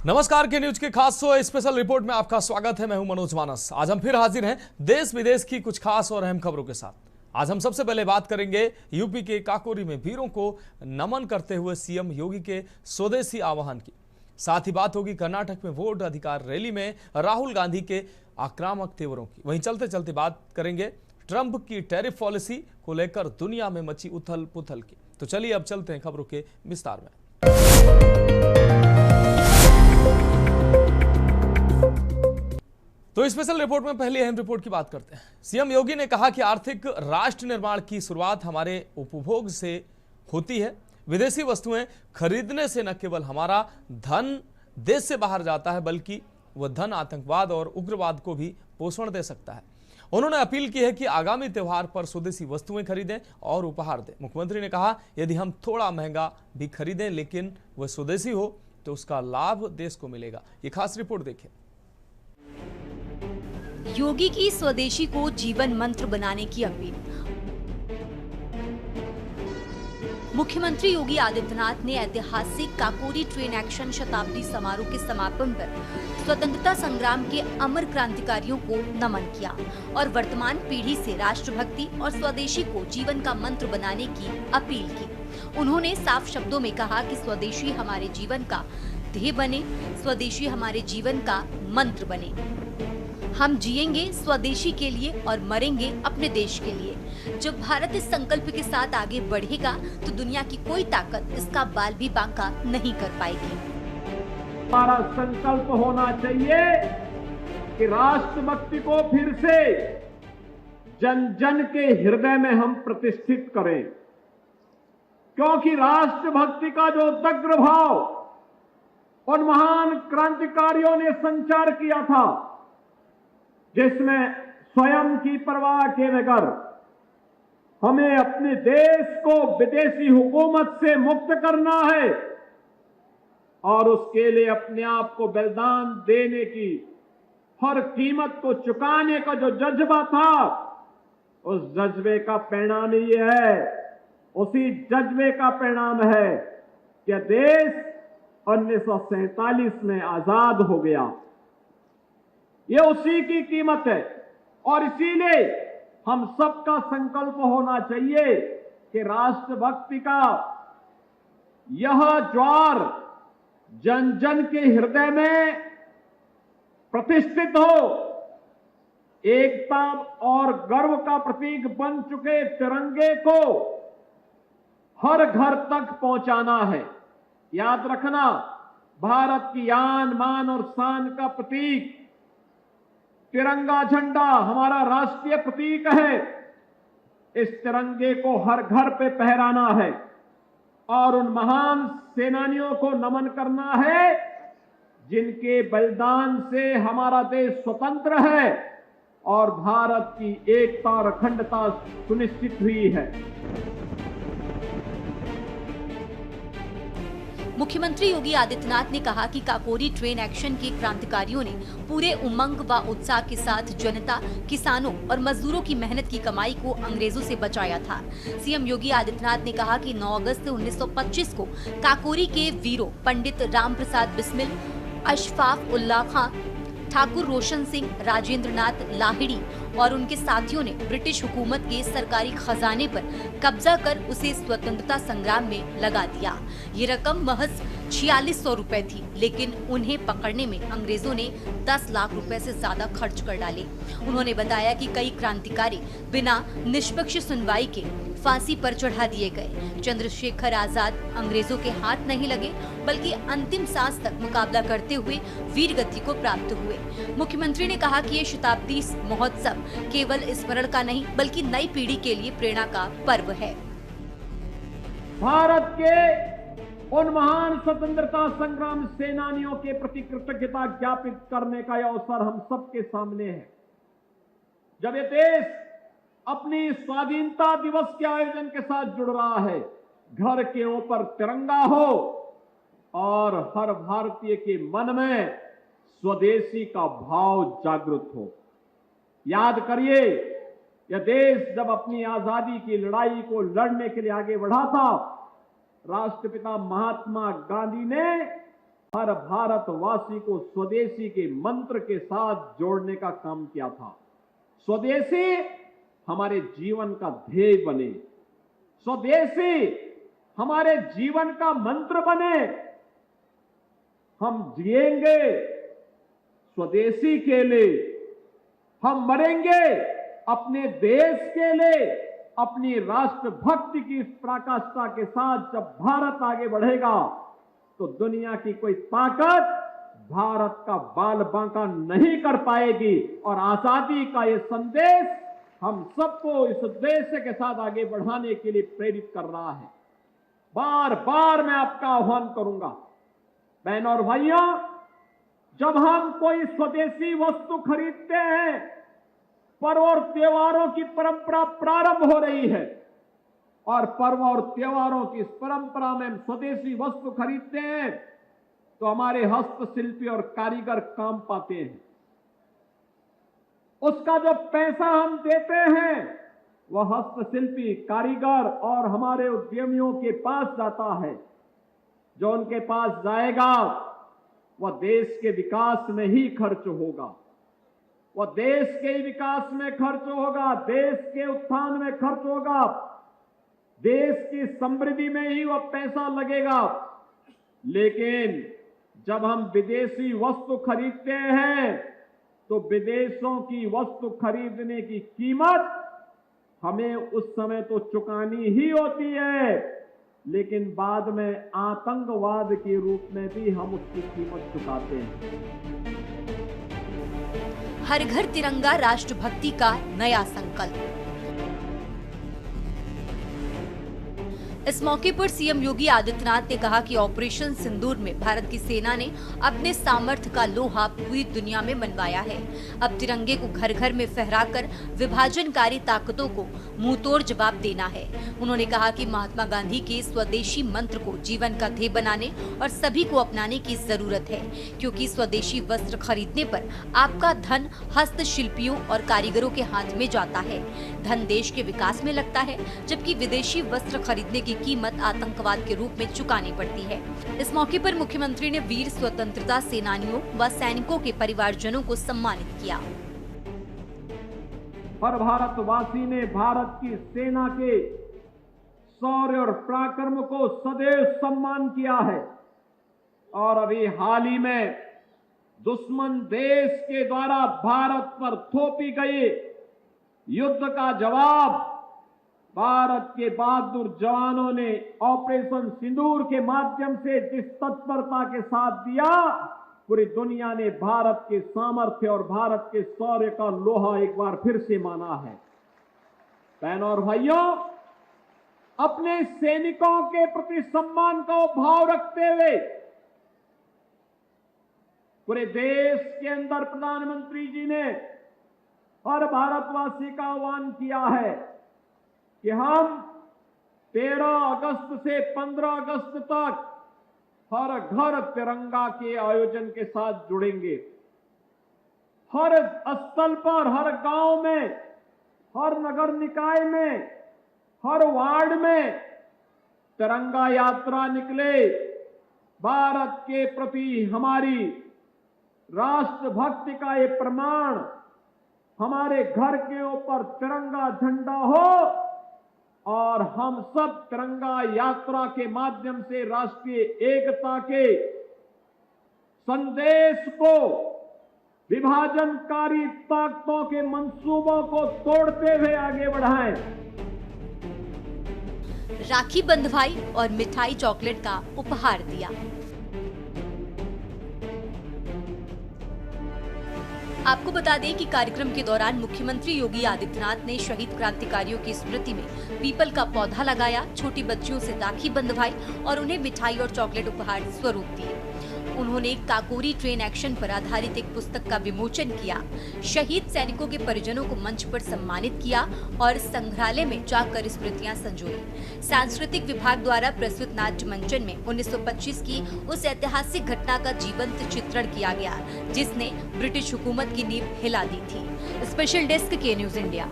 नमस्कार के न्यूज के खास शो स्पेशल रिपोर्ट में आपका स्वागत है। मैं हूं मनोज मानस। आज हम फिर हाजिर हैं देश विदेश की कुछ खास और अहम खबरों के साथ। आज हम सबसे पहले बात करेंगे यूपी के काकोरी में वीरों को नमन करते हुए सीएम योगी के स्वदेशी आह्वान की। साथ ही बात होगी कर्नाटक में वोट अधिकार रैली में राहुल गांधी के आक्रामक तेवरों की। वहीं चलते चलते बात करेंगे ट्रंप की टैरिफ पॉलिसी को लेकर दुनिया में मची उथल पुथल की। तो चलिए अब चलते हैं खबरों के विस्तार में। तो स्पेशल रिपोर्ट में पहली अहम रिपोर्ट की बात करते हैं। सीएम योगी ने कहा कि आर्थिक राष्ट्र निर्माण की शुरुआत हमारे उपभोग से होती है। विदेशी वस्तुएं खरीदने से न केवल हमारा धन देश से बाहर जाता है, बल्कि वह धन आतंकवाद और उग्रवाद को भी पोषण दे सकता है। उन्होंने अपील की है कि आगामी त्योहार पर स्वदेशी वस्तुएं खरीदें और उपहार दें। मुख्यमंत्री ने कहा, यदि हम थोड़ा महंगा भी खरीदें लेकिन वह स्वदेशी हो तो उसका लाभ देश को मिलेगा। ये खास रिपोर्ट देखें। योगी की स्वदेशी को जीवन मंत्र बनाने की अपील। मुख्यमंत्री योगी आदित्यनाथ ने ऐतिहासिक काकोरी ट्रेन एक्शन शताब्दी समारोह के समापन पर स्वतंत्रता संग्राम के अमर क्रांतिकारियों को नमन किया और वर्तमान पीढ़ी से राष्ट्रभक्ति और स्वदेशी को जीवन का मंत्र बनाने की अपील की। उन्होंने साफ शब्दों में कहा कि स्वदेशी हमारे जीवन का ध्येय बने, स्वदेशी हमारे जीवन का मंत्र बने। हम जिएंगे स्वदेशी के लिए और मरेंगे अपने देश के लिए। जब भारत इस संकल्प के साथ आगे बढ़ेगा तो दुनिया की कोई ताकत इसका बाल भी बांका नहीं कर पाएगी। हमारा संकल्प होना चाहिए कि राष्ट्रभक्ति को फिर से जन जन के हृदय में हम प्रतिष्ठित करें, क्योंकि राष्ट्रभक्ति का जो दग्र भाव उन महान क्रांतिकारियों ने संचार किया था, जिसमें स्वयं की परवाह के बगैर हमें अपने देश को विदेशी हुकूमत से मुक्त करना है और उसके लिए अपने आप को बलिदान देने की, हर कीमत को चुकाने का जो जज्बा था, उस जज्बे का परिणाम ये है, उसी जज्बे का परिणाम है कि देश 1947 में आजाद हो गया। ये उसी की कीमत है और इसीलिए हम सबका संकल्प होना चाहिए कि राष्ट्रभक्ति का यह ज्वार जन जन के हृदय में प्रतिष्ठित हो। एकता और गर्व का प्रतीक बन चुके तिरंगे को हर घर तक पहुंचाना है। याद रखना, भारत की आन मान और शान का प्रतीक तिरंगा झंडा हमारा राष्ट्रीय प्रतीक है। इस तिरंगे को हर घर पे फहराना है और उन महान सेनानियों को नमन करना है जिनके बलिदान से हमारा देश स्वतंत्र है और भारत की एकता और अखंडता सुनिश्चित हुई है। मुख्यमंत्री योगी आदित्यनाथ ने कहा कि काकोरी ट्रेन एक्शन के क्रांतिकारियों ने पूरे उमंग व उत्साह के साथ जनता, किसानों और मजदूरों की मेहनत की कमाई को अंग्रेजों से बचाया था। सीएम योगी आदित्यनाथ ने कहा कि 9 अगस्त 1925 को काकोरी के वीरों पंडित राम प्रसाद बिस्मिल, अशफाक उल्लाह खां, ठाकुर रोशन सिंह, राजेंद्र नाथ लाहिड़ी और उनके साथियों ने ब्रिटिश हुकूमत के सरकारी खजाने पर कब्जा कर उसे स्वतंत्रता संग्राम में लगा दिया। ये रकम महज 4600 रुपए थी, लेकिन उन्हें पकड़ने में अंग्रेजों ने 10 लाख रुपए से ज्यादा खर्च कर डाले। उन्होंने बताया कि कई क्रांतिकारी बिना निष्पक्ष सुनवाई के फांसी पर चढ़ा दिए गए। चंद्रशेखर आजाद अंग्रेजों के हाथ नहीं लगे, बल्कि अंतिम सांस तक मुकाबला करते हुए वीर गति को प्राप्त हुए। मुख्यमंत्री ने कहा कि ये शताब्दी महोत्सव केवल स्मरण का नहीं, बल्कि नई पीढ़ी के लिए प्रेरणा का पर्व है। भारत के उन महान स्वतंत्रता संग्राम सेनानियों के प्रति कृतज्ञता ज्ञापित करने का यह अवसर हम सबके सामने है। जब ये देश अपनी स्वाधीनता दिवस के आयोजन के साथ जुड़ रहा है, घर के ऊपर तिरंगा हो और हर भारतीय के मन में स्वदेशी का भाव जागृत हो। याद करिए, यह देश जब अपनी आजादी की लड़ाई को लड़ने के लिए आगे बढ़ा था, राष्ट्रपिता महात्मा गांधी ने हर भारतवासी को स्वदेशी के मंत्र के साथ जोड़ने का काम किया था। स्वदेशी हमारे जीवन का ध्येय बने, स्वदेशी हमारे जीवन का मंत्र बने। हम जिएंगे स्वदेशी के लिए, हम मरेंगे अपने देश के लिए। अपनी राष्ट्रभक्ति की इस पराकाष्ठा के साथ जब भारत आगे बढ़ेगा तो दुनिया की कोई ताकत भारत का बाल बांका नहीं कर पाएगी। और आजादी का ये संदेश हम सबको इस उद्देश्य के साथ आगे बढ़ाने के लिए प्रेरित कर रहा है। बार बार मैं आपका आह्वान करूंगा, बहनों और भाइयों, जब हम कोई स्वदेशी वस्तु खरीदते हैं, पर्व और त्योहारों की परंपरा प्रारंभ हो रही है और पर्व और त्योहारों की इस परंपरा में हम स्वदेशी वस्तु खरीदते हैं तो हमारे हस्तशिल्पी और कारीगर काम पाते हैं। उसका जो पैसा हम देते हैं वह हस्तशिल्पी, कारीगर और हमारे उद्यमियों के पास जाता है। जो उनके पास जाएगा वह देश के विकास में ही खर्च होगा, वह देश के विकास में खर्च होगा, देश के उत्थान में खर्च होगा, देश की समृद्धि में ही वह पैसा लगेगा। लेकिन जब हम विदेशी वस्तु खरीदते हैं तो विदेशों की वस्तु खरीदने की कीमत हमें उस समय तो चुकानी ही होती है, लेकिन बाद में आतंकवाद के रूप में भी हम उसकी कीमत चुकाते हैं। हर घर तिरंगा राष्ट्रभक्ति का नया संकल्प। इस मौके पर सीएम योगी आदित्यनाथ ने कहा कि ऑपरेशन सिंदूर में भारत की सेना ने अपने सामर्थ्य का लोहा पूरी दुनिया में मनवाया है। अब तिरंगे को घर घर में फहराकर विभाजनकारी ताकतों को मुंहतोड़ जवाब देना है। उन्होंने कहा कि महात्मा गांधी के स्वदेशी मंत्र को जीवन का ध्येय बनाने और सभी को अपनाने की जरूरत है, क्योंकि स्वदेशी वस्त्र खरीदने पर आपका धन हस्तशिल्पियों और कारीगरों के हाथ में जाता है। धन देश के विकास में लगता है, जबकि विदेशी वस्त्र खरीदने की कीमत आतंकवाद के रूप में चुकानी पड़ती है। इस मौके पर मुख्यमंत्री ने वीर स्वतंत्रता सेनानियों व सैनिकों के परिवारजनों को सम्मानित किया। हर भारतवासी ने भारत की सेना के शौर्य और पराक्रम को सदैव सम्मान किया है और अभी हाल ही में दुश्मन देश के द्वारा भारत पर थोपी गई युद्ध का जवाब भारत के बहादुर जवानों ने ऑपरेशन सिंदूर के माध्यम से जिस तत्परता के साथ दिया, पूरी दुनिया ने भारत के सामर्थ्य और भारत के शौर्य का लोहा एक बार फिर से माना है। बहनों और भाइयों, अपने सैनिकों के प्रति सम्मान का भाव रखते हुए पूरे देश के अंदर प्रधानमंत्री जी ने हर भारतवासी का आह्वान किया है कि हम 13 अगस्त से 15 अगस्त तक हर घर तिरंगा के आयोजन के साथ जुड़ेंगे। हर स्थल पर, हर गांव में, हर नगर निकाय में, हर वार्ड में तिरंगा यात्रा निकले। भारत के प्रति हमारी राष्ट्रभक्ति का ये प्रमाण हमारे घर के ऊपर तिरंगा झंडा हो और हम सब तिरंगा यात्रा के माध्यम से राष्ट्रीय एकता के संदेश को, विभाजनकारी ताकतों के मंसूबों को तोड़ते हुए आगे बढ़ाएं। राखी बंधवाई और मिठाई चॉकलेट का उपहार दिया। आपको बता दें कि कार्यक्रम के दौरान मुख्यमंत्री योगी आदित्यनाथ ने शहीद क्रांतिकारियों की स्मृति में पीपल का पौधा लगाया, छोटी बच्चियों से राखी बंधवाई और उन्हें मिठाई और चॉकलेट उपहार स्वरूप दिए। उन्होंने काकोरी ट्रेन एक्शन पर आधारित एक पुस्तक का विमोचन किया, शहीद सैनिकों के परिजनों को मंच पर सम्मानित किया और संग्रहालय में जाकर स्मृतियां संजोई। सांस्कृतिक विभाग द्वारा प्रस्तुत नाट्य मंचन में 1925 की उस ऐतिहासिक घटना का जीवंत चित्रण किया गया जिसने ब्रिटिश हुकूमत की नींव हिला दी थी। स्पेशल डेस्क के न्यूज़ इंडिया।